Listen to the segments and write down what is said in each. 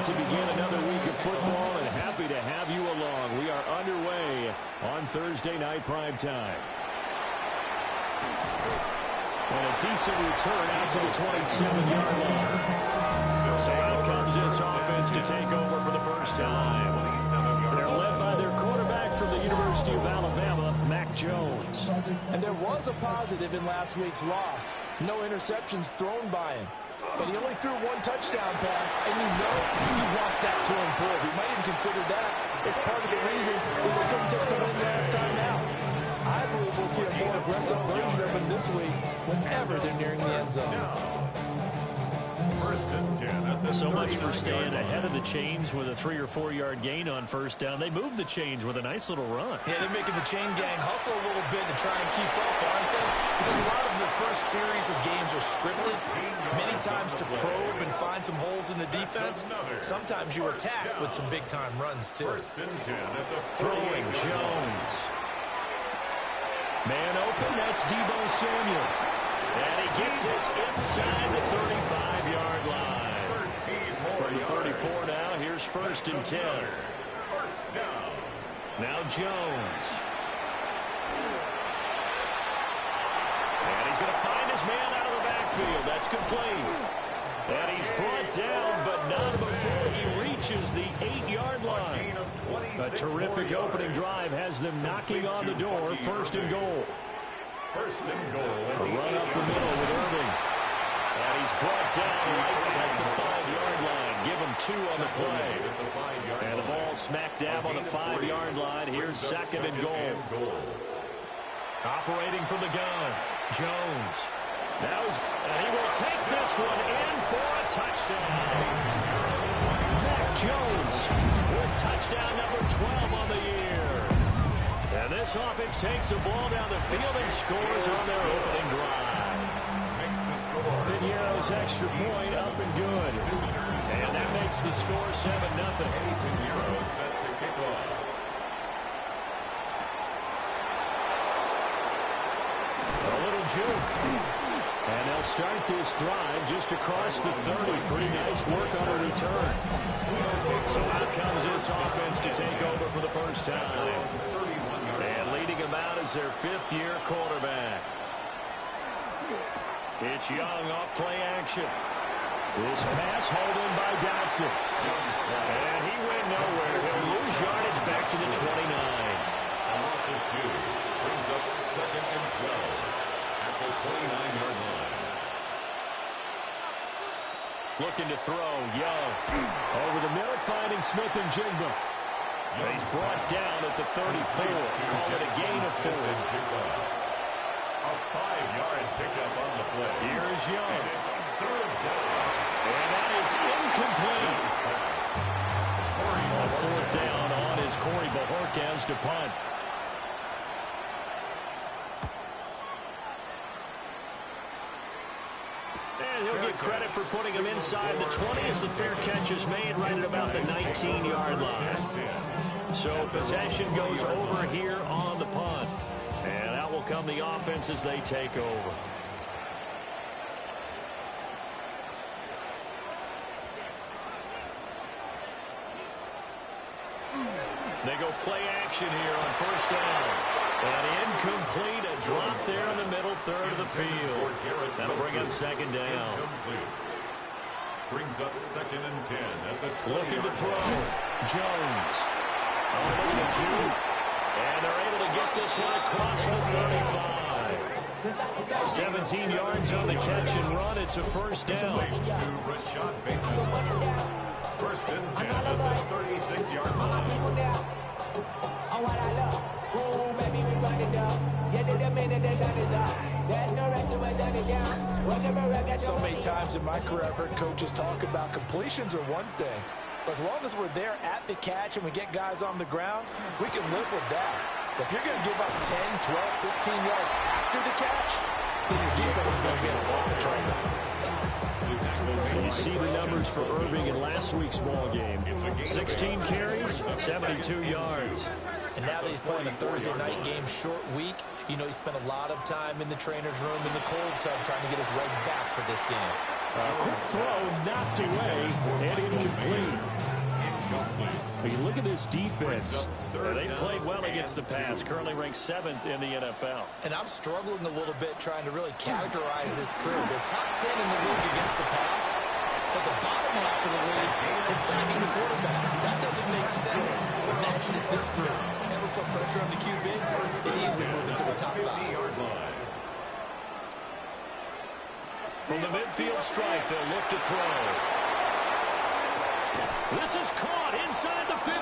to begin another week of football, and happy to have you along. We are underway on Thursday night primetime. And a decent return out to the 27-yard line. So out comes this offense to take over for the first time. They're led by their quarterback from the University of Alabama, Mac Jones. And there was a positive in last week's loss. No interceptions thrown by him. But he only threw one touchdown pass, and you know he wants that to improve. He might even consider that as part of the reason they couldn't take the win last time out. I believe we'll see a more aggressive version of him this week whenever they're nearing the end zone. First and 10 at the So much for staying ahead of the chains with a 3 or 4 yard gain on first down. They moved the chains with a nice little run. Yeah, they're making the chain gang hustle a little bit to try and keep up, aren't they? Because a lot of the first series of games are scripted, many times to probe and find some holes in the defense. Sometimes you attack with some big-time runs, too. First and 10 at the Throwing Jones. Man open, that's Deebo Samuel. And he gets this inside the 35-yard line. From the 34 now, here's first and 10. First down. Now Jones. And he's going to find his man out of the backfield. That's complete. And he's brought down, but not before he reaches the 8-yard line. A terrific opening drive has them knocking on the door. First and goal. First and goal. A run up the middle with Irving. And he's brought down right at the 5-yard line. Give him 2 on the play. And the ball smack dab on the 5-yard line. Here's second and goal. Operating from the gun, Jones. And he will take this one in for a touchdown. Mac Jones with touchdown number 12 on the year. And this offense takes the ball down the field and scores on their opening drive. Piñeiro's extra point up and good. And that makes the score 7-0. Piñeiro set to kick off. A little juke. And they'll start this drive just across the 30. Pretty nice work on a return. So out comes this offense to take over for the first time. And leading him out is their 5th-year quarterback. It's Young off play action. This pass hauled in by Dotson. And he went nowhere. He'll lose yardage back to the 29. A loss of 2 brings up second and 12 at the 29-yard line. Looking to throw, Young. Over the middle, finding Smith and Jigba. He's brought down at the 34. Call it a gain of 4. A 5-yard pickup on the play. Here's Young. And it's third down. And that is incomplete. On 4th down on is Corey Bojorquez to punt. And he'll get credit for putting him inside the 20 as the fair catch is made right at about the 19-yard line. So possession goes over here on the punt. And out will come the offense as they take over. They go play action here on first down. And incomplete, a drop there in the middle third of the field. That'll bring up second down. Brings up second and 10 at the 20. Looking to throw. Jones. Oh, look at the juke. And they're able to get this one across the 35. 17 yards on the catch and run. It's a first down. To Rashad Bateman. First and 10 at the 36-yard line. So many times in my career, I've heard coaches talk about completions are one thing. But as long as we're there at the catch and we get guys on the ground, we can live with that. But if you're going to give up 10, 12, 15 yards after the catch, then your defense is going to get a lot of trouble. You see the numbers for Irving in last week's ball game. 16 carries, 72 yards. And now that he's playing a Thursday night game, short week, you know he spent a lot of time in the trainer's room in the cold tub trying to get his legs back for this game. A quick throw knocked away and incomplete. complete. But you look at this defense. They played well against the pass. Currently ranked 7th in the NFL. And I'm struggling a little bit trying to really categorize this crew. They're top 10 in the league against the pass, but the bottom half of the league in sacking the quarterback. That doesn't make sense. Imagine if this group ever put pressure on the QB, they'd easily move into the top 5. From the midfield stripe, they'll look to throw. This is caught inside the 15.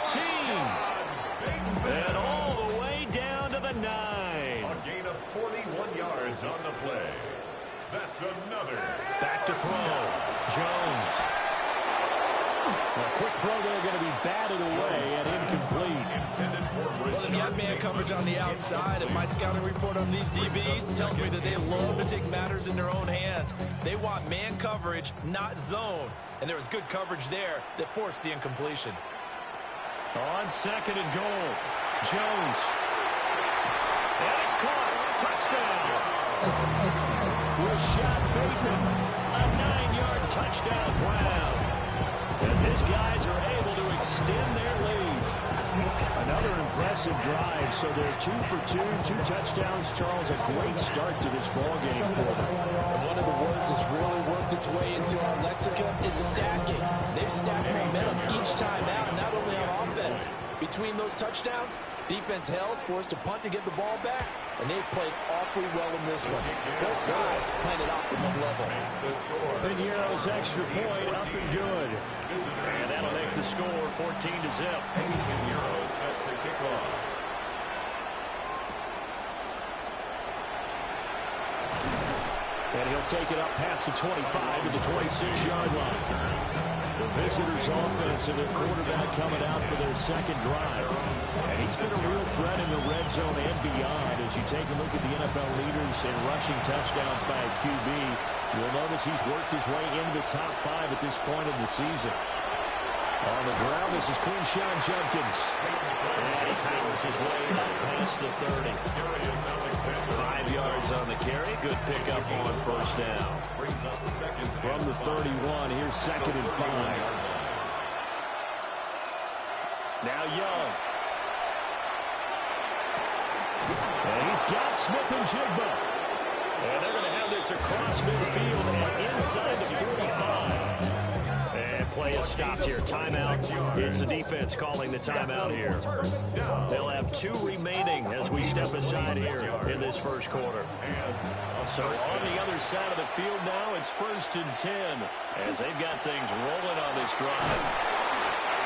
And all the way down to the 9. A gain of 41 yards on the play. That's another. Back to throw. Jones. A quick throw there going to be batted away and incomplete. Well, if you have man coverage on the outside, and my scouting report on these DBs tells me that they love to take matters in their own hands. They want man coverage, not zone. And there was good coverage there that forced the incompletion. On 2nd and goal. Jones. And it's caught. Touchdown. Rashad Bateman. A 9-yard touchdown Brown. As his guys are able to extend their lead. Another impressive drive. So they're 2 for 2, 2 touchdowns. Charles, a great start to this ball game for them. And one of the words that's really worked its way into our lexicon is stacking. They've stacked momentum each time out, and not only on offense. Between those touchdowns, defense held, forced to punt to get the ball back, and they've played awfully well in this one. Both sides playing at optimum level. Piñeiro's extra point up and good. And that'll make the score 14-0. Piñeiro set to kick off. And he'll take it up past the 25 to the 26-yard line. The visitors' offense and their quarterback coming out for their second drive. And he's been a real threat in the red zone and beyond. As you take a look at the NFL leaders in rushing touchdowns by a QB, you'll notice he's worked his way into the top 5 at this point in the season. On the ground, this is Quinshon Judkins. And he powers his way up past the 30. 5 yards on the carry. Good pickup on first down. From the 31, here's 2nd and 5. Now Young. And he's got Smith and Jigba. And they're going to have this across midfield and inside the 45. And play is stopped here. Timeout. It's the defense calling the timeout here. They'll have 2 remaining as we step aside here in this first quarter. So on the other side of the field now, it's 1st and 10 as they've got things rolling on this drive.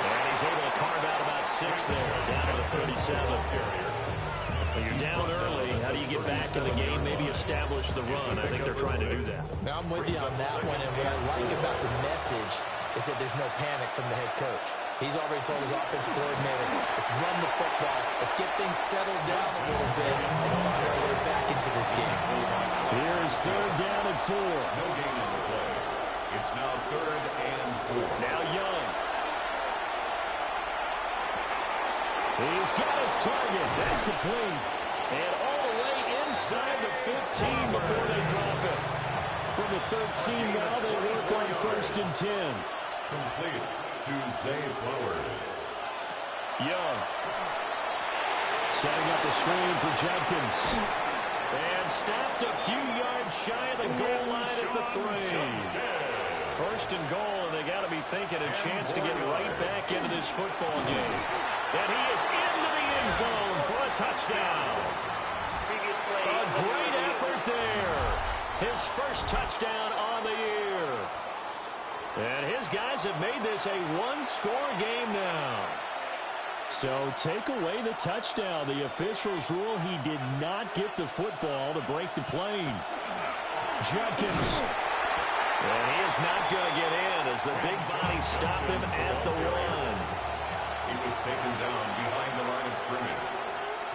And he's able to carve out about 6 there, down to the 37. When you're down early, how do you get back in the game, maybe establish the run? I think they're trying to do that. Now I'm with you on that one, and what I like about the message is that there's no panic from the head coach. He's already told his offensive coordinator, let's run the football, let's get things settled down a little bit, and find our way back into this game. Here's 3rd down and 4. No gain on the play. It's now 3rd and 4. Now Young. He's got his target. That's complete. And all the way inside the 15 before they drop it. From the 13 now, they work on 1st and 10. Complete to Zay Flowers. Young. Setting up the screen for Judkins. And stopped a few yards shy of the goal line at the 3. 1st and goal, and they got to be thinking a chance to get right back into this football game. And he is into the end zone for a touchdown. A great effort there. His first touchdown on the year. And his guys have made this a 1-score game now. So take away the touchdown. The officials rule he did not get the football to break the play. Judkins. And he is not going to get in as the big bodies stop him at the 1. He was taken down behind the line of scrimmage.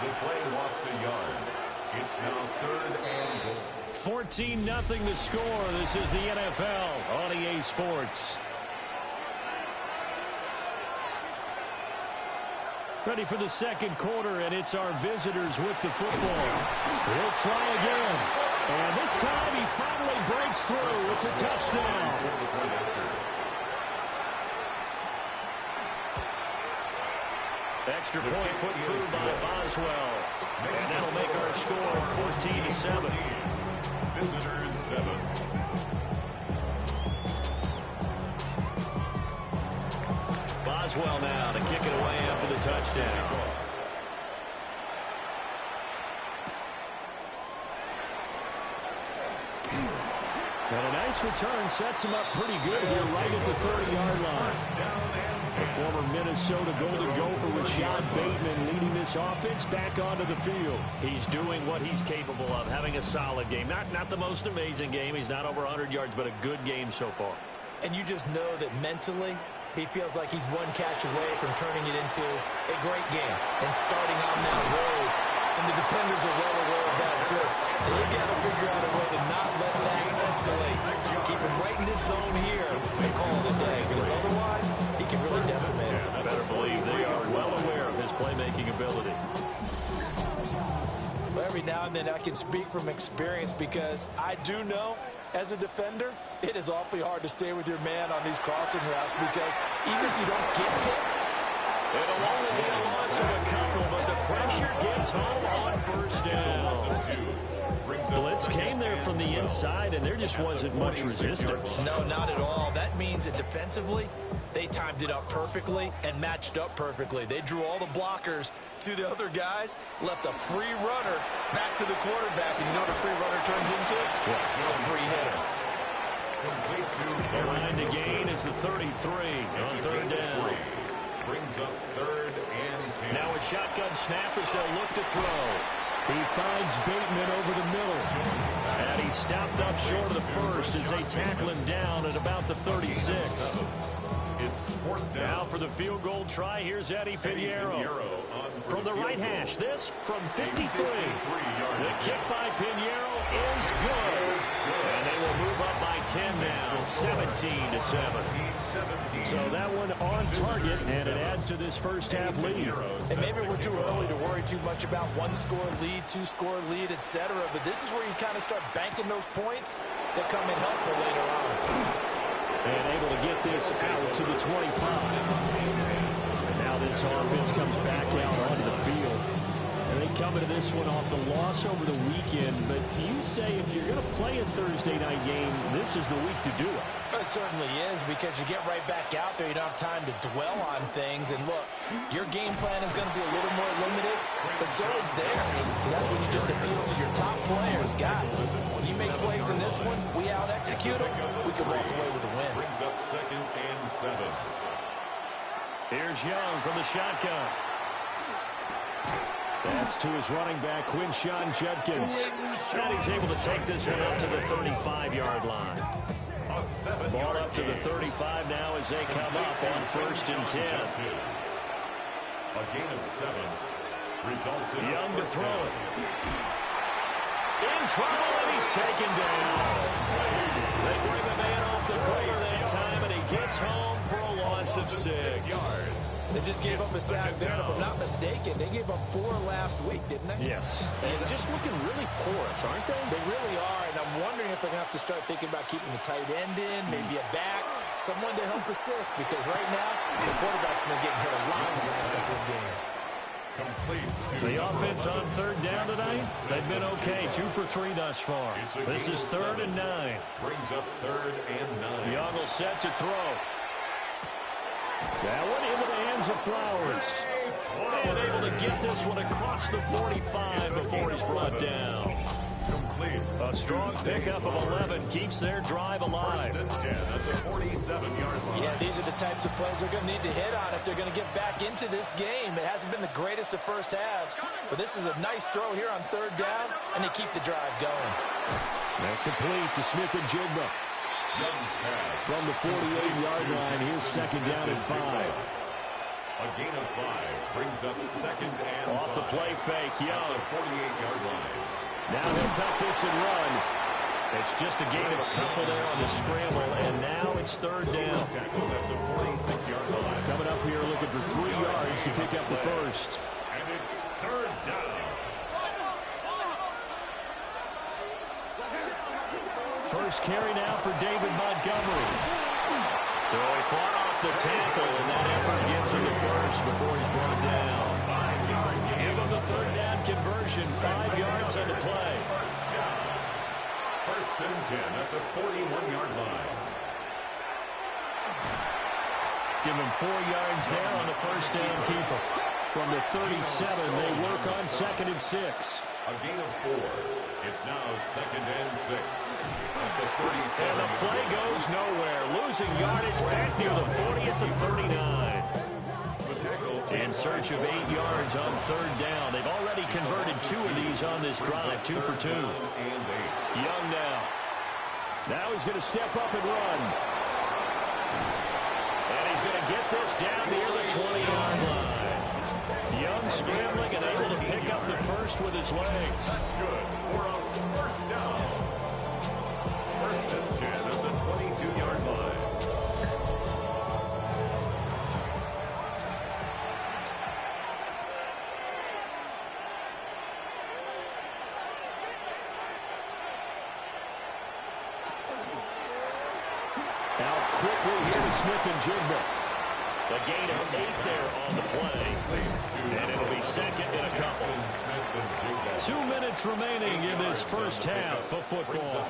The play lost a yard. It's now 3rd and goal. 14-0 the score. This is the NFL on EA Sports. Ready for the second quarter, and it's our visitors with the football. He'll try again. And this time he finally breaks through. It's a touchdown. Extra point put through by Boswell. And that'll make our score 14-7. Visitors 7. Boswell now to kick it away after the touchdown. And a nice return sets him up pretty good here right at the 30-yard line. The former Minnesota Golden Gopher Rashad Bateman leading this offense back onto the field. He's doing what he's capable of, having a solid game. Not the most amazing game. He's not over 100 yards, but a good game so far. And you just know that mentally, he feels like he's one catch away from turning it into a great game and starting on that road. And the defenders are well aware of that, too. They've got to figure out a way to not let that escalate. Keep him right in this zone here and call it a day, because otherwise, he can really decimate him. I better believe they are well aware of his playmaking ability. Well, every now and then I can speak from experience, because I do know, as a defender, it is awfully hard to stay with your man on these crossing routes, because even if you don't get hit, it'll only be a loss of a couple, but the pressure gets home on first down. Blitz came there from the inside, and there just wasn't much resistance. No, not at all. That means that defensively, they timed it up perfectly and matched up perfectly. They drew all the blockers to the other guys, left a free runner back to the quarterback, and you know what a free runner turns into? A free hitter. The line to gain is the 33 on third down. Brings up 3rd and 10. Now a shotgun snap as they'll look to throw. He finds Bateman over the middle. And he's stopped up short of the first as they tackle him down at about the 36. It's 4th down. Now for the field goal try, here's Eddie Pinheiro. From the right hash, this from 53. The kick by Pinheiro is good. And they will move up by 10 now, 17-7. So that one on target, and it adds to this first half lead. And maybe we're too early to worry too much about one-score lead, two-score lead, etc. But this is where you kind of start banking those points that come in helpful later on. And able to get this out to the 25. And now this offense comes back out onto the field. And they come into this one off the loss over the weekend. But you say if you're going to play a Thursday night game, this is the week to do it. It certainly is, because you get right back out there. You don't have time to dwell on things. And look, your game plan is going to be a little more limited, but so is theirs. So that's when you just appeal to your top players. Guys, when you make plays in this one, we out-execute them, we can walk away with a win. Brings up 2nd and 7. Here's Young from the shotgun. That's to his running back, Quinshon Judkins. And he's able to take this one up to the 35-yard line. Ball up to the 35 now as they come up on 1st and 10. A gain of 7 results in Young to throw it. In trouble, and he's taken down. They bring the man off the corner that time, and he gets home for a loss of 6 yards. They just gave up a sack there, and if I'm not mistaken, they gave up 4 last week, didn't they? Yes. And just looking really porous, aren't they? They really are, and I'm wondering if they're going to have to start thinking about keeping the tight end in, maybe a back, someone to help assist, because right now, the quarterback's been getting hit a lot in the last couple of games. The offense on 3rd down tonight, they've been okay. 2 for 3 thus far. This is 3rd and 9. Brings up 3rd and 9. Young will set to throw. That one into the hands of Flowers. And able to get this one across the 45 before he's brought down. A strong pickup of 11 keeps their drive alive. At the 47-yard line. Yeah, these are the types of plays they're going to need to hit on if they're going to get back into this game. It hasn't been the greatest of first halves, but this is a nice throw here on 3rd down, and they keep the drive going. Now complete to Smith and Jigba. From the 48-yard line, here's 2nd down and 5. A gain of 5 brings up 2nd and 5. Off the play fake, Young. The 48-yard line. Now he'll tuck this and run. It's just a gain of a couple there on the scramble, and now it's 3rd down. At the 46-yard line. Coming up here looking for 3 yards to pick up the first. And it's 3rd down. First carry now for David Montgomery. So he fought off the tackle, and that effort gives him the first before he's brought down. Give him the third down conversion, 5 yards on the play. First and 10 at the 41-yard line. Give him 4 yards there on the first down keeper. From the 37, they work on 2nd and 6. A gain of 4. It's now 2nd and 6. At the 37. And the play goes nowhere. Losing yardage back near the 40 at the 39. In search of 8 yards on 3rd down. They've already converted 2 of these on this drive, 2 for 2. Young now. Now he's going to step up and run. And he's going to get this down near the 20-yard line. Young scrambling and able to pick up the first with his legs. That's good for a first down. First and 10 at the 22-yard line. Now quickly here to Smith-Njigba. The gain of 8 there on the play. And it'll be 2nd and a couple. 2 minutes remaining in this first half of football.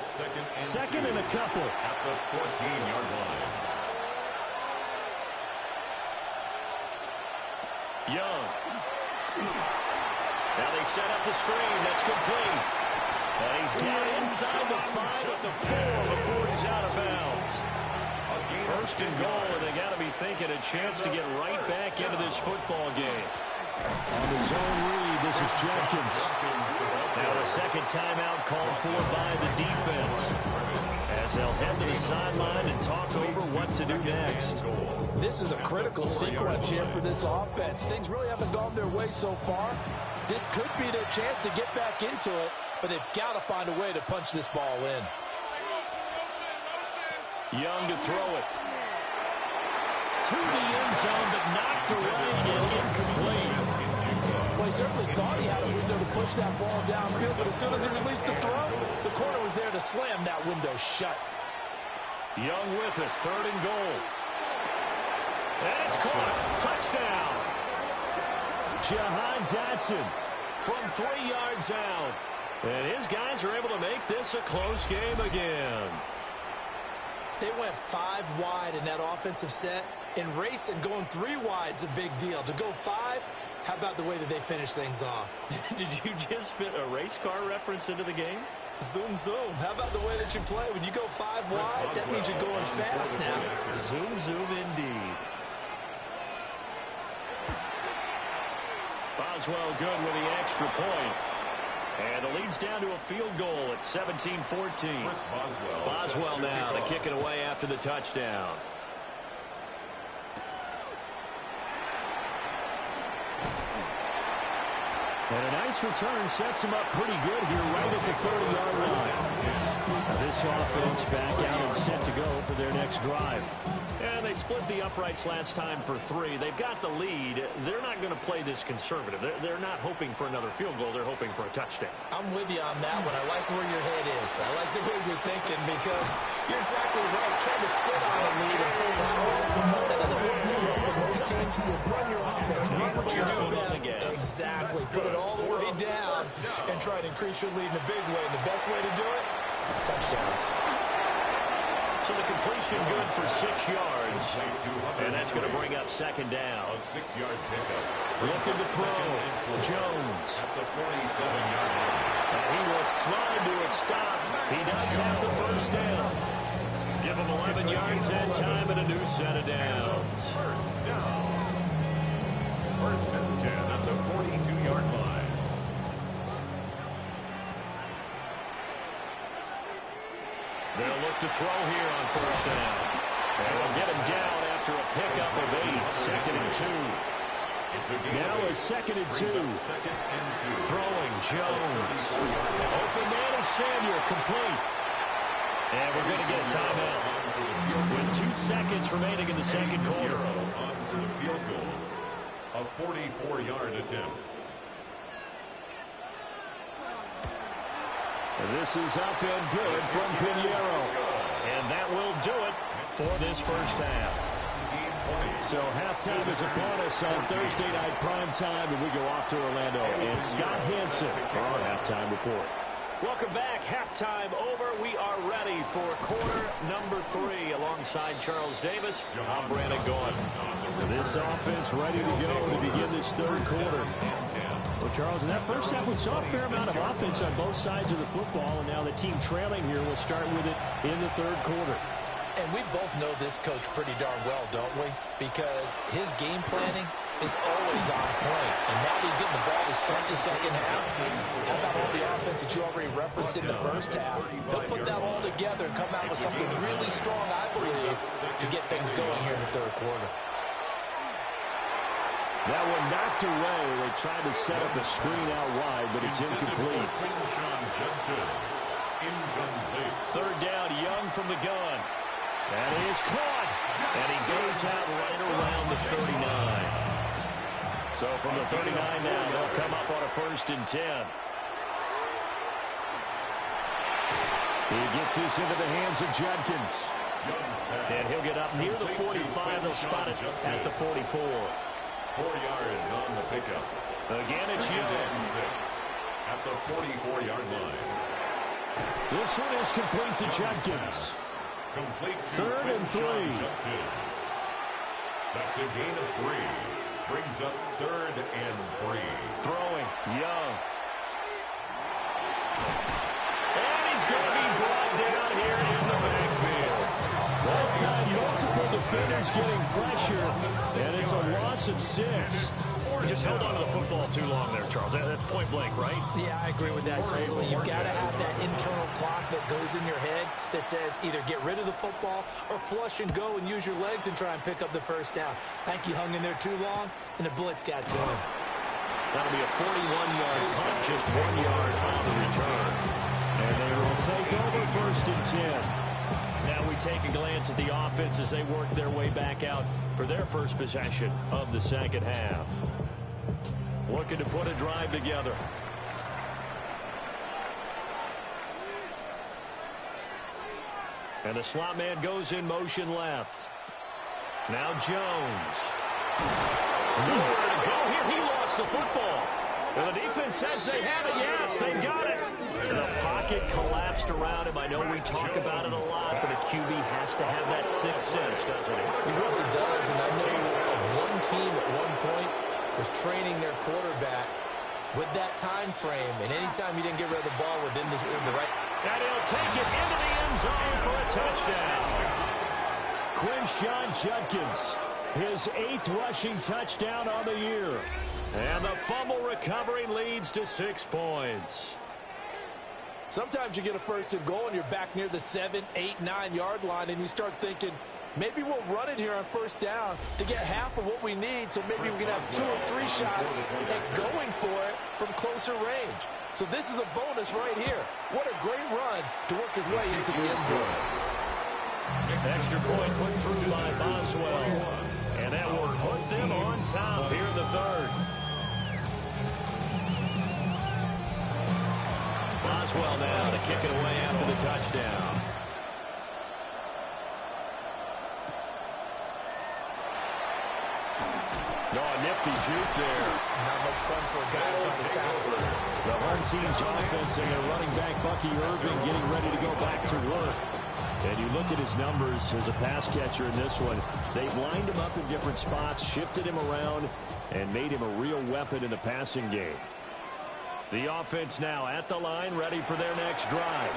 2nd and a couple. At the 14-yard line. Young. Now they set up the screen. That's complete. And he's down inside the 5 at the 4 before he's out of bounds. First and goal, and they got to be thinking a chance to get right back into this football game. On the zone read, this is Jenkins. Now a second timeout called for by the defense, as they'll head to the sideline and talk over what to do next. This is a critical sequence here for this offense. Things really haven't gone their way so far. This could be their chance to get back into it, but they've got to find a way to punch this ball in. Young to throw it. To the end zone, but knocked away and incomplete. Well, he certainly thought he had a window to push that ball downfield, but as soon as he released the throw, the corner was there to slam that window shut. Young with it, 3rd and goal. And it's caught. Touchdown. Jahan Dotson from 3 yards out. And his guys are able to make this a close game again. They went 5 wide in that offensive set. In racing, going 3 wide is a big deal. To go 5, how about the way that they finish things off? Did you just fit a race car reference into the game? Zoom, zoom. How about the way that you play? When you go 5 wide, that means you're going fast now. Zoom, zoom indeed. Boswell good with the extra point. And the lead's down to a field goal at 17-14. Boswell now to kick it away after the touchdown. And a nice return sets him up pretty good here right at the 30-yard line. Now this offense back out and set to go for their next drive. And they split the uprights last time for 3. They've got the lead. They're not going to play this conservative. They're not hoping for another field goal. They're hoping for a touchdown. I'm with you on that one. I like where your head is. I like the way you're thinking because you're exactly right. Trying to sit on a lead and play that way, that doesn't work too well for most teams. Run your offense. Run what you do best. Exactly. Put it all the way down and try to increase your lead in a big way. And the best way to do it, touchdowns. So the completion good for 6 yards. And that's going to bring up 2nd down. A 6-yard pickup. Looking to throw. Jones. At the 47-yard line. And he will slide to a stop. He does have the first down. Give him 11 yards and time and a new set of downs. First down. First and 10 at the 42-yard line. They'll look to throw here on first down. And they'll get him down after a pickup of 8. 2nd and 2. Now a 2nd and 2. Throwing Jones. Open man is Samuel, complete. And we're going to get a timeout. With 2 seconds remaining in the second quarter. On for the field goal. A 44-yard attempt. This is up and good from Pinheiro. And that will do it for this first half. So halftime is upon us on Thursday night primetime, and we go off to Orlando. And Scott Hanson for our halftime report. Welcome back. Halftime over. We are ready for quarter number 3. Alongside Charles Davis, I'm Brandon Gaudin. This offense ready to go to begin this third quarter. Well, Charles, in that first half, we saw a fair amount of offense on both sides of the football, and now the team trailing here will start with it in the third quarter. And we both know this coach pretty darn well, don't we? Because his game planning is always on point. And now he's getting the ball to start the second half. How about all the offense that you already referenced in the first half? He'll put that all together and come out with something really strong, I believe, to get things going here in the third quarter. That one knocked away. They tried to set up a screen out wide, but it's incomplete. Third down, Young from the gun. That is caught. And he goes out right around the 39. So from the 39 now, they'll come up on a 1st and 10. He gets this into the hands of Judkins. And he'll get up near the 45. They'll spot it at the 44. 4 yards on the pickup. Again, it's Young. At the 44-yard line. This one is complete to Judkins. Complete to 3rd and 3. Judkins. That's a gain of 3. Brings up 3rd and 3. Throwing, Young. And he's going to be brought down here in the backfield. That time, multiple defenders getting pressure, and it's a loss of 6. Just held on to the football too long there, Charles. That's point blank, right? Yeah, I agree with that totally. You've got to have that internal clock that goes in your head that says either get rid of the football or flush and go and use your legs and try and pick up the first down. I think he hung in there too long, and the blitz got to him. That'll be a 41-yard punt, just 1 yard on the return. And they will take over 1st and 10. Now we take a glance at the offense as they work their way back out for their first possession of the second half. Looking to put a drive together. And the slot man goes in motion left. Now Jones. Nowhere to go here. He lost the football. And the defense says they have it. Yes, they've got it. The pocket collapsed around him. I know we talk about it a lot, but a QB has to have that sixth sense, doesn't he? He really does, and I know of one team at one point was training their quarterback with that time frame, and anytime he didn't get rid of the ball within the right... And he'll take it into the end zone for a touchdown. Quinshon Judkins, his 8th rushing touchdown on the year. And the fumble recovery leads to 6 points. Sometimes you get a 1st and goal and you're back near the 7, 8, 9 yard line, and you start thinking, maybe we'll run it here on 1st down to get half of what we need, so maybe we can have 2 or 3 shots at going for it from closer range. So this is a bonus right here. What a great run to work his way into the end zone. Extra point put through by Boswell. And that will put them on top here in the 3rd. Boswell now to kick it away after the touchdown. Oh, nifty juke there. Not much fun for a guy trying to tackle it. The home team's offense and their running back, Bucky Irving, getting ready to go back to work. And you look at his numbers as a pass catcher in this one. They've lined him up in different spots, shifted him around, and made him a real weapon in the passing game. The offense now at the line, ready for their next drive.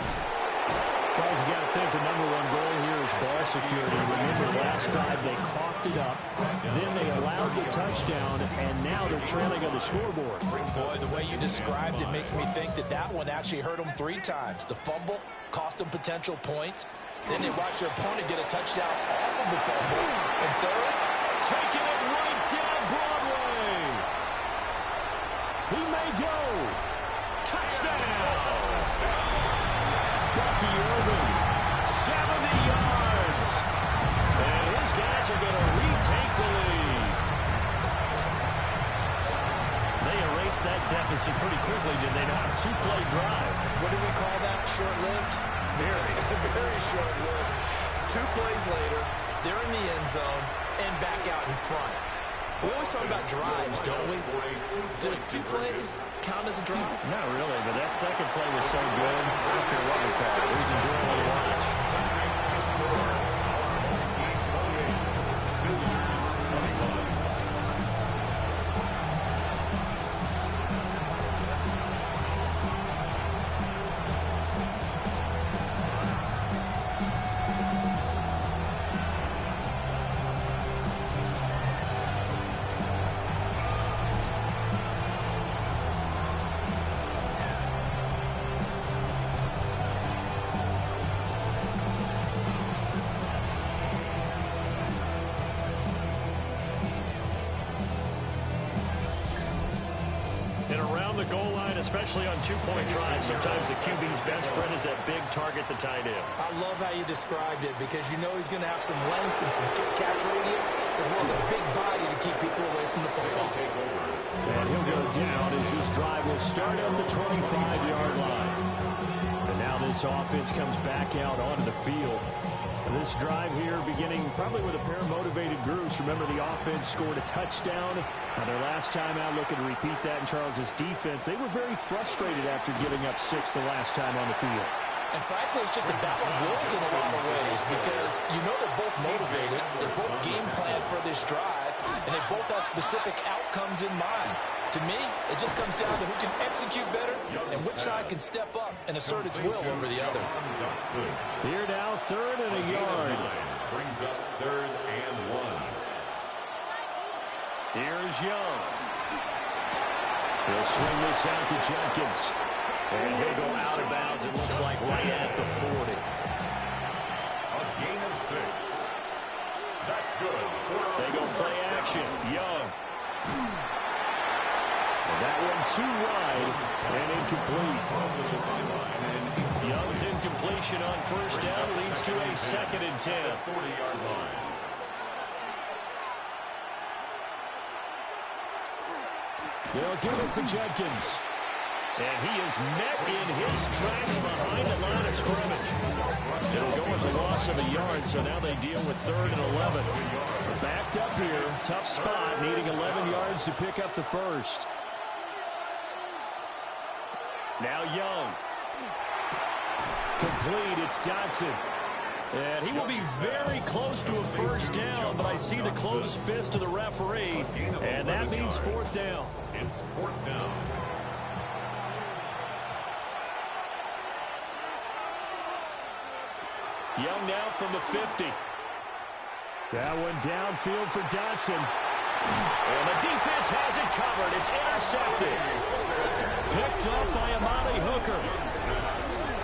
Charles, you got to think the #1 goal here is ball security. Remember, last drive they coughed it up, then they allowed the touchdown, and now they're trailing on the scoreboard. Boy, the way you described it makes me think that that one actually hurt them 3 times. The fumble cost them potential points. Then they watch their opponent get a touchdown off of the fumble. And 3rd, taking it right down Broadway. He may go. Touchdown! Bucky Irving, 70 yards. And his guys are going to retake the lead. They erased that deficit pretty quickly, did they not? A 2-play drive. what do we call that? Short-lived? Very. Very short-lived. 2 plays later, they're in the end zone. and back out in front. We always talk about drives, don't we? Does 2 plays count as a drive? Not really, but that second play was so good. I don't care what we call it. It was enjoyable to watch. The goal line, especially on 2-point tries, sometimes the QB's best friend is that big target, the tight end. I love how you described it because you know he's going to have some length and some catch radius as well as a big body to keep people away from the football. And he'll go down as this drive will start at the 25-yard line. And now this offense comes back out onto the field. This drive here beginning probably with a pair of motivated groups. Remember, the offense scored a touchdown on their last time out. Looking to repeat that in Charles's defense. They were very frustrated after giving up 6 the last time on the field. And frankly, it's just a battle of wills in a lot of ways because you know they're both motivated. They're both game planned for this drive, and they both have specific outcomes in mind. To me, it just comes down to who can execute better and which side can step up and assert its will over the other. Here now, 3rd and a yard. Brings up 3rd and 1. Here's Young. He'll swing this out to Jenkins. And he'll go out of bounds, it looks like, right at the 40. A gain of 6. That's good. They go play action. Young. And that one too wide and incomplete. Young's incompletion on 1st down leads to a 2nd and 10. 40-yard line. They'll give it to Jenkins. And he is met in his tracks behind the line of scrimmage. It'll go as a loss of a yard, so now they deal with 3rd and 11. Backed up here, tough spot, needing 11 yards to pick up the first. Now Young. Complete, it's Dotson. And he will be very close to a 1st down, but I see the closed fist of the referee, and that means 4th down. It's 4th down. Young now from the 50. That one downfield for Dotson. And the defense has it covered. It's intercepted. Picked up by Amani Hooker.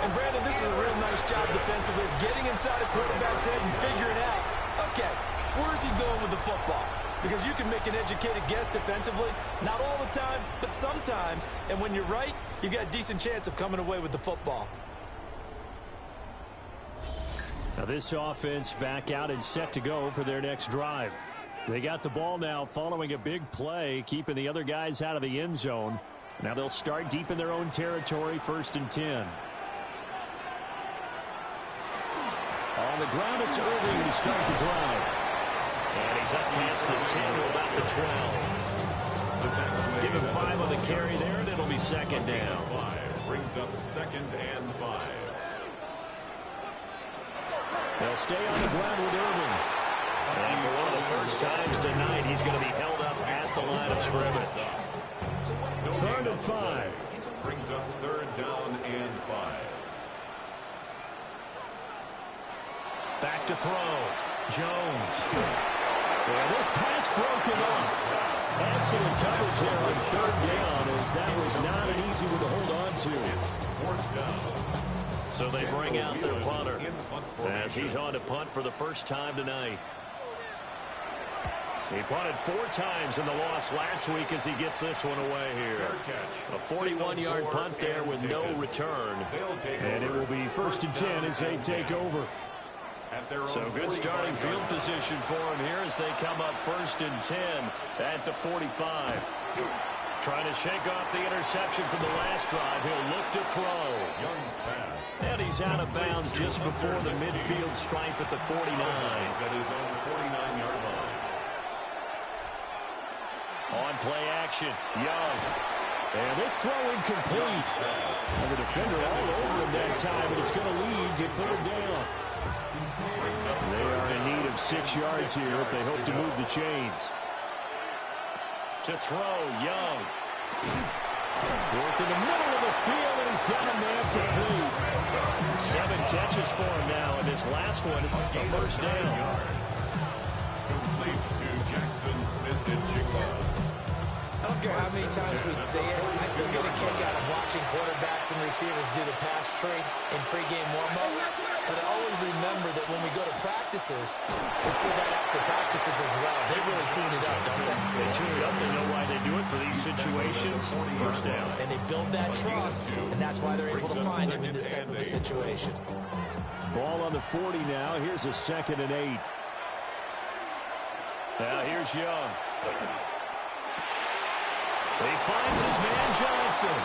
And Brandon, this is a real nice job defensively of getting inside a quarterback's head and figuring out, okay, where's he going with the football? Because you can make an educated guess defensively, not all the time, but sometimes. And when you're right, you got a decent chance of coming away with the football. Now this offense back out and set to go for their next drive. They got the ball now following a big play, keeping the other guys out of the end zone. Now they'll start deep in their own territory, 1st and 10. On the ground, it's Irving to start the drive. And he's up past the 10 to about the 12. Give him 5 on the carry there, and it'll be 2nd down. 5 brings up 2nd and 5. They'll stay on the ground with Irving. And for one of the first times tonight, he's going to be held up at the line of scrimmage. 3rd and 5. Brings up 3rd down and 5. Back to throw. Jones. And this pass broken off. Excellent coverage there on 3rd down, as that was not an easy one to hold on to. It's 4th down. So they bring out their punter as he's on to punt for the first time tonight. He punted 4 times in the loss last week as he gets this one away here. A 41-yard punt there with no return. And it will be 1st and 10 as they take over. So good starting field position for him here as they come up 1st and 10 at the 45. Trying to shake off the interception from the last drive. He'll look to throw. Young's pass. And he's out of bounds just before the midfield stripe at the 49. At his own 49-yard line. On play action, Young. And this throw incomplete. And the defender all over him that time, but it's going to lead to third down. They are in need of 6 yards here if they hope to move the chains. To throw, Young. Work in the middle of the field, and he's got a man complete. 7 catches for him now, and this last one, a first down. Complete to Jackson Smith-Njigba. I don't care how many times we see it, I still get a kick out of watching quarterbacks and receivers do the pass tree in pregame warm-up. But I always remember that when we go to practices, we see that after practices as well. They really tune it up, don't they? They tune it up. They know why they do it for these situations. First down. And they build that trust, and that's why they're able to find him in this type of a situation. Ball on the 40 now. Here's a 2nd and 8. Now here's Young. He finds his man Johnson.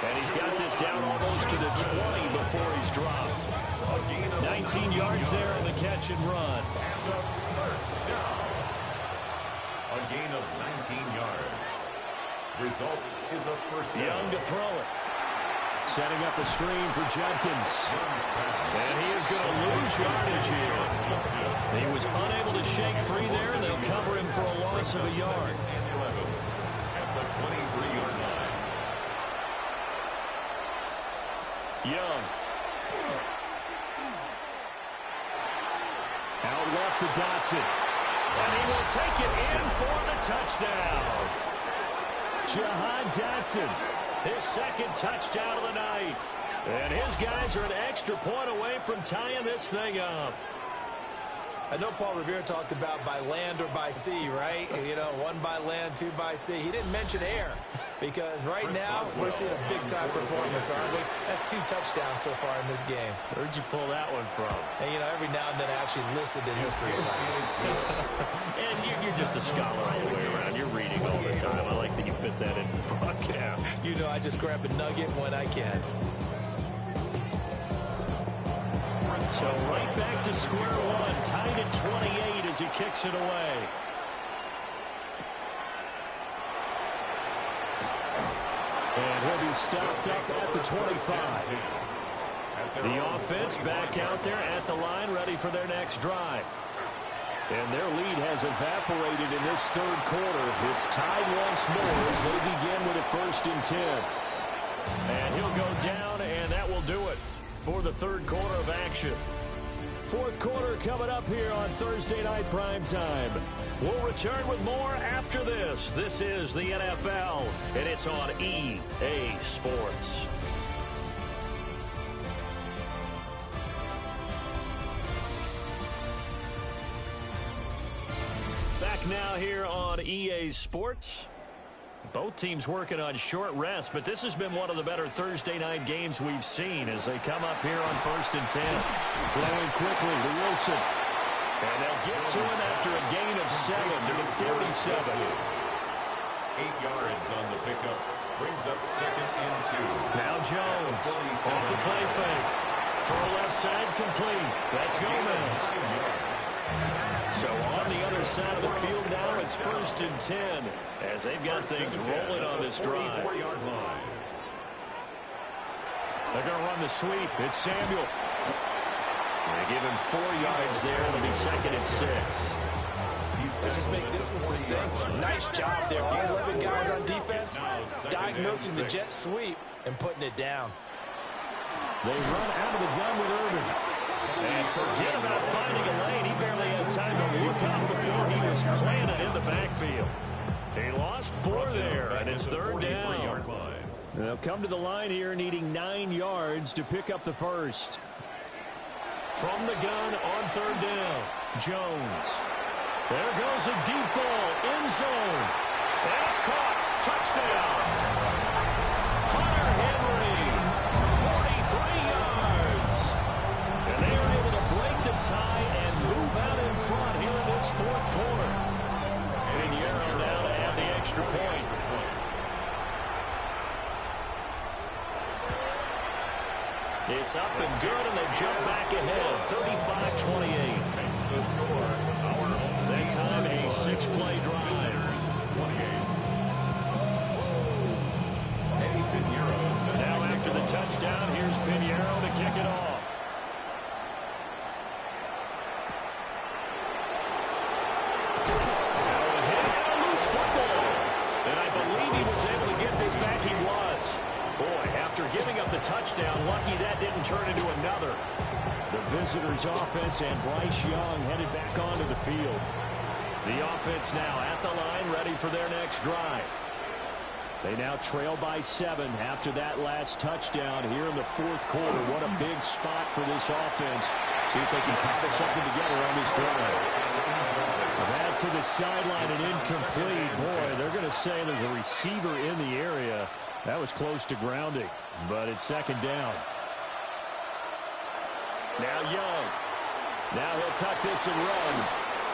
And he's got this down almost to the 20 before he's dropped. 19 yards there on the catch and run. And a first down. A gain of 19 yards. Result is a first down. Young to throw it. Setting up a screen for Judkins. And he is going to lose yardage here. He was unable to shake free there, and they'll cover him for a loss of a yard. At the 23-yard line. Young. Out left to Dotson. And he will take it in for the touchdown. Jahan Dotson, his 2nd touchdown of the night. And his guys are an extra point away from tying this thing up. I know Paul Revere talked about by land or by sea, right? You know, 1 by land, 2 by sea. He didn't mention air because right now we're seeing a big-time performance, aren't we? That's 2 touchdowns so far in this game. Where'd you pull that one from? And, you know, every now and then I actually listened in history class. And you're just a scholar all the way around. You're reading all the time. I like that you fit that in the broadcast. You know, I just grab a nugget when I can. So right back to square one, tied at 28 as he kicks it away. And he'll be stopped up at the 25. The offense back out there at the line, ready for their next drive. And their lead has evaporated in this third quarter. It's tied once more as they begin with a 1st and 10. And he'll go down, and that will do it for the third quarter of action. Fourth quarter coming up here on Thursday Night Primetime. We'll return with more after this. This is the NFL, and it's on EA Sports. Back now here on EA Sports. Both teams working on short rest, but this has been one of the better Thursday night games we've seen as they come up here on 1st and 10. Throwing quickly to Wilson. And they'll get to him after a gain of 7 to the 47. 8 yards on the pickup. Brings up 2nd and 2. Now Jones off the play fake. Throw left side complete. That's Gomez. So on the other side of the field now, it's 1st and 10 as they've got things rolling on this drive. They're going to run the sweep. It's Samuel. They give him 4 yards there. It'll be 2nd and 6. Let's just make this one succinct. Nice job there. Being 11 guys on defense, diagnosing the jet sweep and putting it down. They run out of the gun with Urban. And forget about finding a lane. He barely had time to look up before he was planted in the backfield. He lost 4 there, and it's 3rd down. They'll come to the line here needing 9 yards to pick up the first. From the gun on 3rd down, Jones. There goes a deep ball, end zone. And it's caught. Touchdown. Hunter Henry, 43 yards. And they are able to break the tie and move out in front here in this 4th quarter. And Yarrow now to have the extra point. It's up and good, and they jump back ahead, 35-28. That time, a 6-play drive. Pinheiro to kick it off. Now a hit and a loose football. And I believe he was able to get this back. He was. Boy, after giving up the touchdown, lucky that didn't turn into another. The visitors' offense and Bryce Young headed back onto the field. The offense now at the line, ready for their next drive. They now trail by 7 after that last touchdown here in the fourth quarter. What a big spot for this offense. See if they can cobble something together on this drive. That to the sideline and incomplete. Boy, they're going to say there's a receiver in the area. That was close to grounding, but it's second down. Now Young. Now he'll tuck this and run.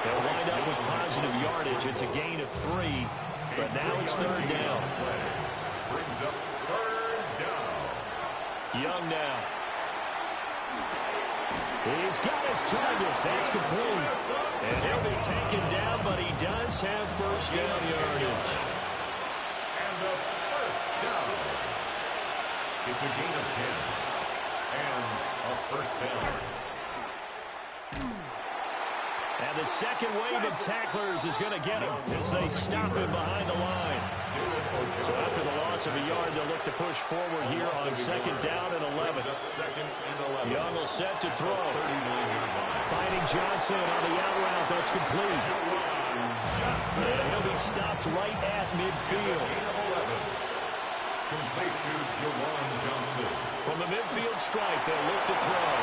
They'll wind up with positive yardage. It's a gain of 3. But now it's third down. Brings up third down. Young now. He's got his target. That's complete. And he'll be taken down, but he does have first down yardage. And the first down. It's a gain of 10. And a first down. And the second wave of tacklers is going to get him as they stop him behind the line. So after the loss of a yard, they'll look to push forward here on second down and 11. Young will set to throw. Finding Johnson on the out route. That's complete. And he'll be stopped right at midfield. Complete to Juwan Johnson. From the midfield stripe, they'll look to throw.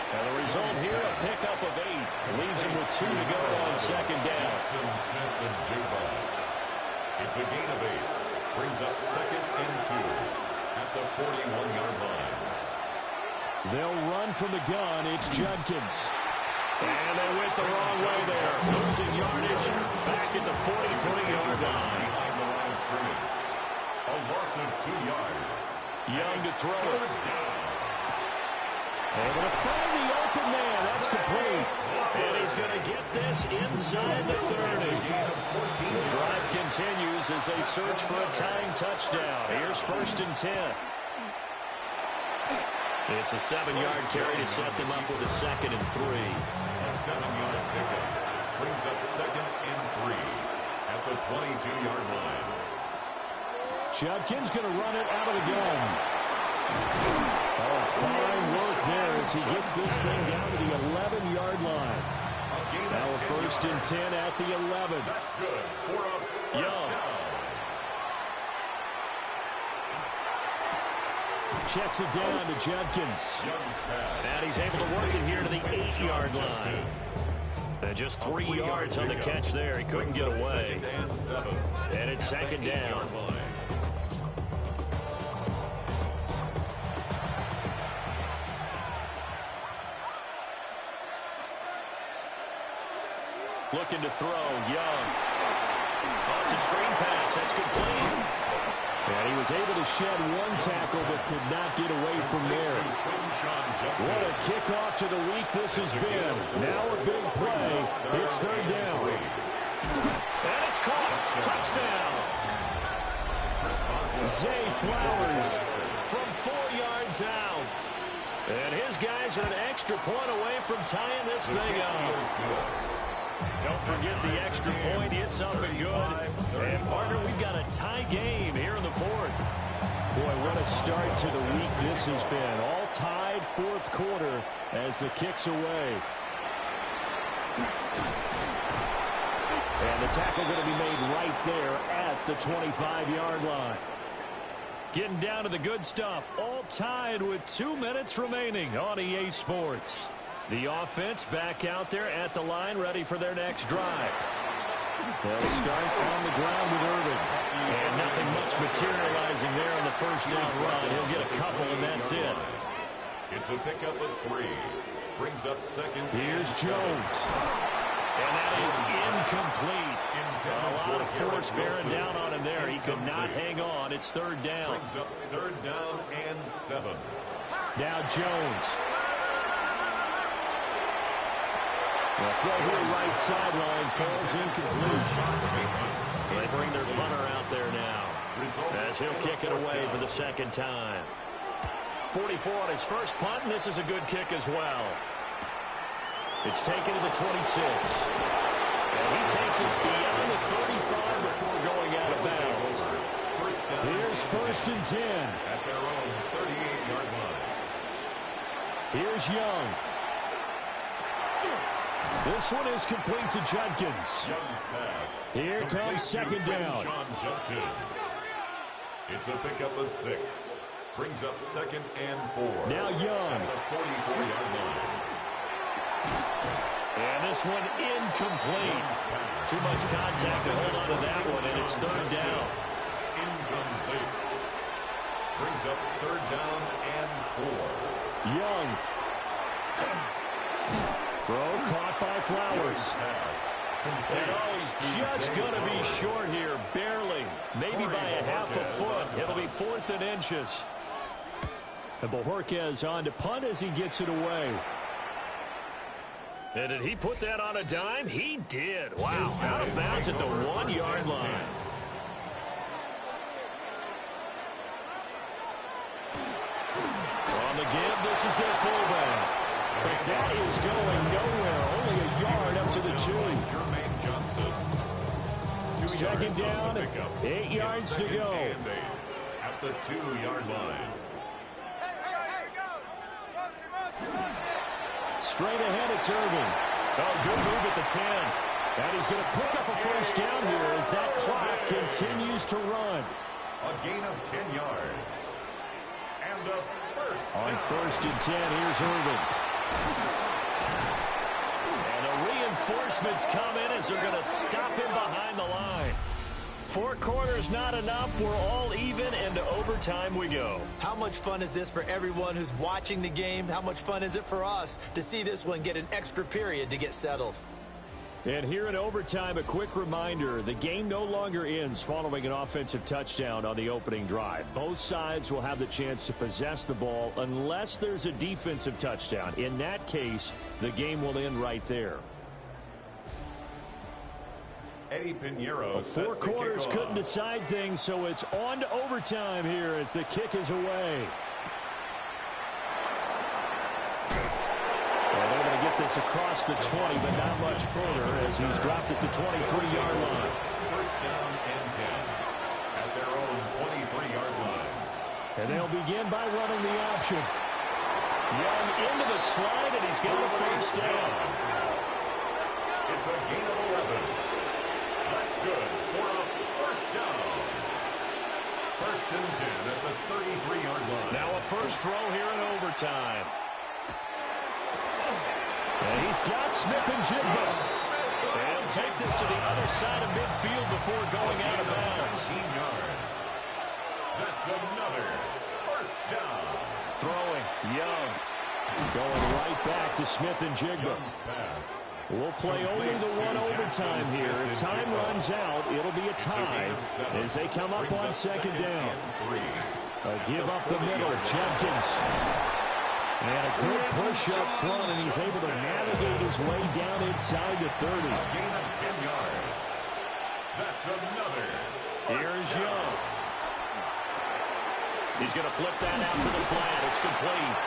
And the result here, a pickup of 8. Leaves him with 2 to go on second down. Smith and Jigba. It's a gain of 8. Brings up second and 2 at the 41-yard line. They'll run from the gun. It's Judkins. And they went the wrong way there. Losing yardage back at the 43-yard line. Behind the line of scrimmage. A loss of 2 yards. Young to throw it. Able to find the open man. That's complete. And he's going to get this inside the 30. The drive continues as they search for a tying touchdown. Here's first and 10. It's a 7-yard carry to set them up with a second and 3. A 7-yard pickup brings up second and 3 at the 22-yard line. Judkins going to run it out of the gun. Oh, fine work there as he gets this thing down to the 11-yard line. Now a first and 10 at the 11. That's good for a first Young. down. Checks it down to Judkins. Young's pass. And he's able to work it here to the 8-yard line. And just 3 yards on the catch there. He couldn't get away. Second and 7. And it's second down. Looking to throw, Young. Oh, it's a screen pass. That's complete. And he was able to shed 1 tackle but could not get away from there. What a kickoff to the week this has been. Now a big play. It's third down. And it's caught. Touchdown. Zay Flowers from 4 yards out. And his guys are an extra point away from tying this thing up. Don't forget the extra point. It's up and good. And, partner, we've got a tie game here in the fourth. Boy, what a start to the week this has been. All tied fourth quarter as the kick's away. And the tackle going to be made right there at the 25-yard line. Getting down to the good stuff. All tied with 2 minutes remaining on EA Sports. The offense back out there at the line, ready for their next drive. They'll start on the ground with Irving. And nothing much materializing there on the first down run. He'll get a couple, and that's it. It's a pickup of 3. Brings up second. Here's Jones. And that is incomplete. A lot of force bearing down on him there. He could not hang on. It's third down. Brings up third down and 7. Now Jones. The throw here right sideline falls incomplete. They bring their punter out there now. as he'll kick it away for the second time. 44 on his first punt, and this is a good kick as well. It's taken to the 26. And he takes us beyond the 35 before going out of bounds. Here's 1st and 10. At their own 38-yard line. Here's Young. This one is complete to Judkins. Young's pass. Here comes second down. Sean Judkins. It's a pickup of 6. Brings up 2nd and 4. Now Young. At the 44-yard line. And this one incomplete. Too much contact to hold on to that one, and it's 3rd down. Incomplete. Brings up 3rd down and 4. Young. Throw caught by Flowers. And he's just going to be short here, barely. Maybe by a half a foot. It'll be 4th and inches. And Bojorquez on to punt as he gets it away. And did he put that on a dime? He did. Wow, out of bounds at the 1-yard line. On the give, this is their fullback. But that is going nowhere. Only a yard up to the 2. Jermaine Johnson. 2nd down, 8 yards to go. At the 2-yard line. Straight ahead, it's Irving. Oh, good move at the 10. And he's going to pick up a first down here as that clock continues to run. A gain of 10 yards. And the first On down. 1st and 10, here's Irving. And the reinforcements come in as they're going to stop him behind the line. 4 quarters not enough. We're all even, and to overtime we go. How much fun is this for everyone who's watching the game? How much fun is it for us to see this one get an extra period to get settled? And here in overtime, a quick reminder, the game no longer ends following an offensive touchdown on the opening drive. Both sides will have the chance to possess the ball unless there's a defensive touchdown. In that case, the game will end right there. Eddie Pinheiro. 4 quarters couldn't decide things, so it's on to overtime here as the kick is away. And they're going to get this across the 20, but not much further as he's dropped at the 23-yard line. First down and 10. At their own 23-yard line. And they'll begin by running the option. Young into the slide, and he's got a first down. It's a gain of 11. That's good for a first down. 1st and 10 at the 33-yard line. Now a first throw here in overtime. And he's got Smith-Njigba. And he'll take this to the other side of midfield before going out of bounds. 19 yards. That's another first down. Throwing, Young. Going right back to Smith-Njigba. Young's pass. We'll play only the one overtime here. If time runs out, it'll be a tie as they come up on 2nd down. A give up the middle, Judkins. And a good push up front, and he's able to navigate his way down inside the 30. A gain of 10 yards. That's another. Here's Young. He's going to flip that out to the flat. It's complete.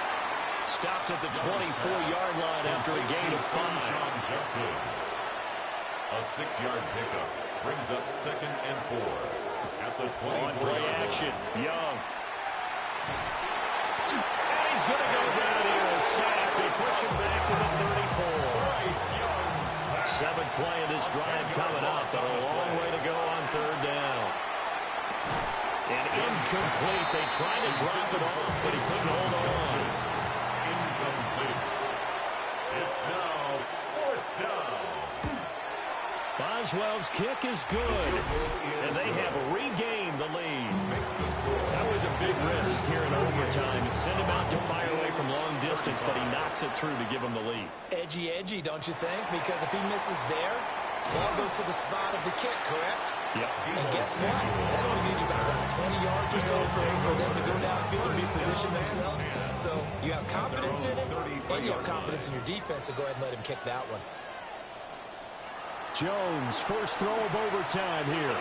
Stopped at the 24-yard line after a gain of 5. Sean Judkins. A 6-yard pickup brings up 2nd and 4 at the 24-yard On play action, Young. And he's going to go down here. A sack. They push him back to the 34. Bryce Young. 7th play of this drive coming up. And a long way to go on 3rd down. And incomplete. They tried to drop it off, but he couldn't hold on. Incomplete. It's now 4th down. Boswell's kick is good, and they have regained the lead. That was a big risk here in overtime. It sent him out to fire away from long distance, but he knocks it through to give him the lead. Edgy, don't you think? Because if he misses there, ball goes to the spot of the kick, correct? Yep. And guess what? That only leaves about 20 yards or so for them to go downfield and reposition themselves. So you have confidence in it, and you have confidence in your defense, so go ahead and let him kick that one. Jones, first throw of overtime here.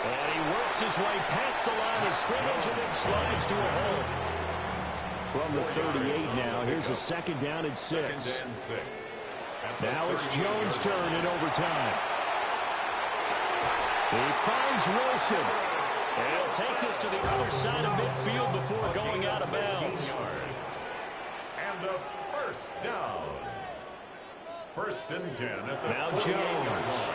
And he works his way past the line of scrimmage and then slides to a hole. From the 38 now, here's a second down and 6. Now it's Jones' turn in overtime. He finds Wilson. And he'll take this to the other side of midfield before going out of bounds. And a first down. First and 10 at the now Jones.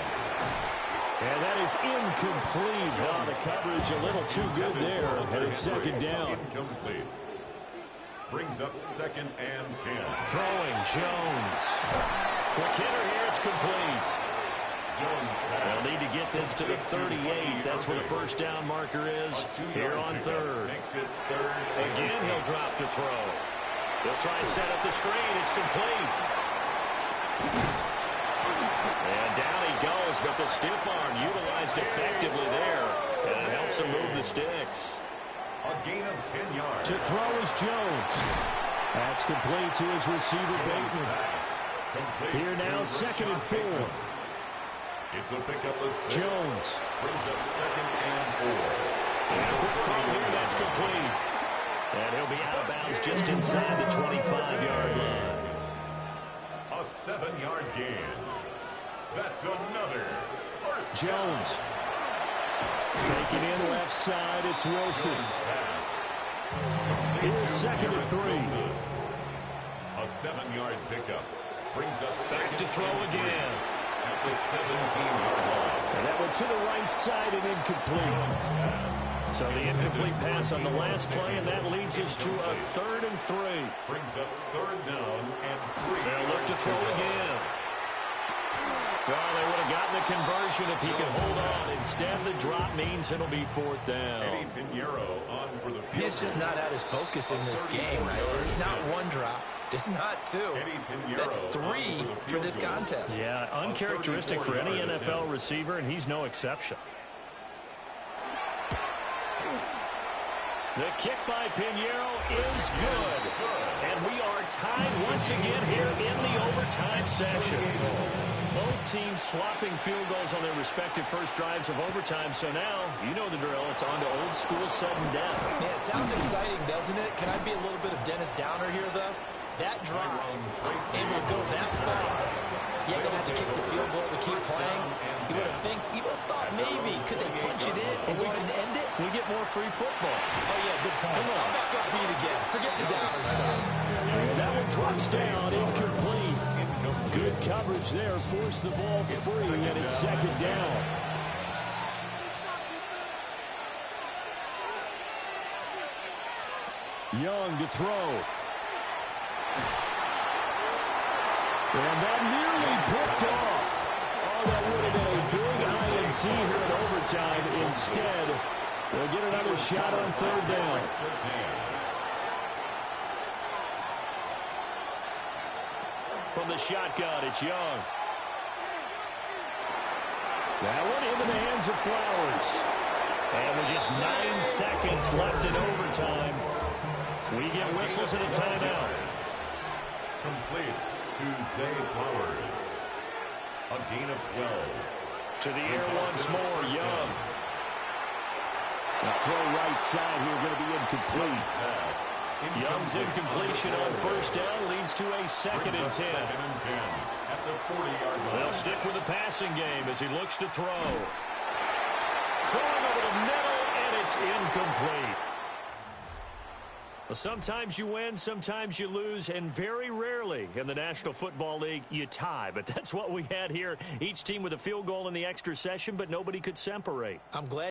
And that is incomplete. Wow, the coverage a little too good there. And it's second down. Incomplete. Brings up second and 10. Throwing Jones. Quick hitter here. It's complete. They'll need to get this to the 38. That's where the first down marker is. Here on third. Again, he'll drop to throw. He'll try and set up the screen. It's complete. And down he goes, but the stiff arm utilized effectively there. And it helps him move the sticks. A gain of 10 yards. To throw is Jones. That's complete to his receiver, Bateman. Here now, second and 4. It's a pickup of 6. Jones. Brings up second and 4. And a quick throw here, that's complete. And he'll be out of bounds just inside the 25-yard line. A 7-yard gain. That's another first Jones. Taking in left side, it's Wilson. Here's second and 3. A 7-yard pickup. Brings up Back to throw again. At the 17-yard line. And that one to the right side and incomplete. So the incomplete pass on the last play, and that leads us to a third and 3. Brings up third down and 3. They'll look to throw again. Well, they would have gotten the conversion if he could hold on. Instead, the drop means it'll be fourth down. Eddie Pinheiro on for the field. He's just not at his focus in this game, right? It's not one drop. It's not 2. That's 3 for this contest. Yeah, uncharacteristic for any NFL receiver, and he's no exception. The kick by Pinheiro is good. And we are tied once again here in the overtime session. Both teams swapping field goals on their respective first drives of overtime. So now, you know the drill. It's on to old school sudden death. Yeah, it sounds exciting, doesn't it? Can I be a little bit of Dennis Downer here, though? That drive, able to go that far, yet they had to kick the field goal to keep playing. You would have thought maybe, could they punch it in and we can end it? We get more free football. Oh, yeah, good point. I'll back up beat again. Forget the Downer stuff. And that one drops down, incomplete. Good coverage there, forced the ball free, and it's second down. Young to throw. And that nearly picked off. Oh, that would have been a big INT here in overtime. Instead, they'll get another shot on third down. From the shotgun, it's Young. That one into the hands of Flowers. And with just 9 seconds left in overtime, we get whistles and a timeout. Complete to Zay Flowers. A gain of 12. To the air once more, Young. The throw right side here going to be incomplete. Young's incompletion on first down leads to a second and 10. At the 40-yard line. They'll stick with the passing game as he looks to throw. Throwing over the middle, and it's incomplete. Well, sometimes you win, sometimes you lose, and very rarely in the National Football League you tie. But that's what we had here. Each team with a field goal in the extra session, but nobody could separate. I'm glad.